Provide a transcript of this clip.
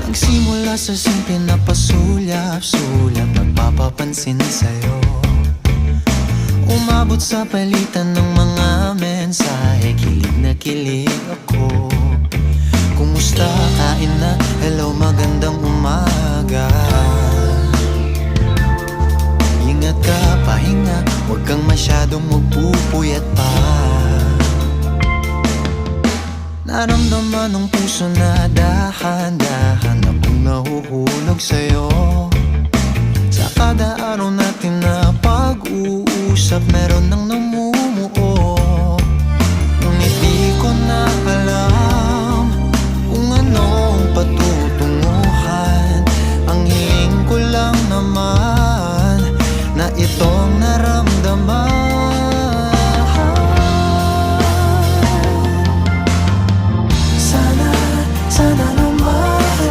Nagsimula sa simple na pasulyap-sulyap, nagpapapansin sa'yo. Umabot sa palitan ng mga mensahe, kilig na kilig ako. Kumusta, kain na, hello, magandang umaga. Ingat ka, pahinga, huwag kang masyadong magpupuyat pa. Naramdaman ng puso na dahan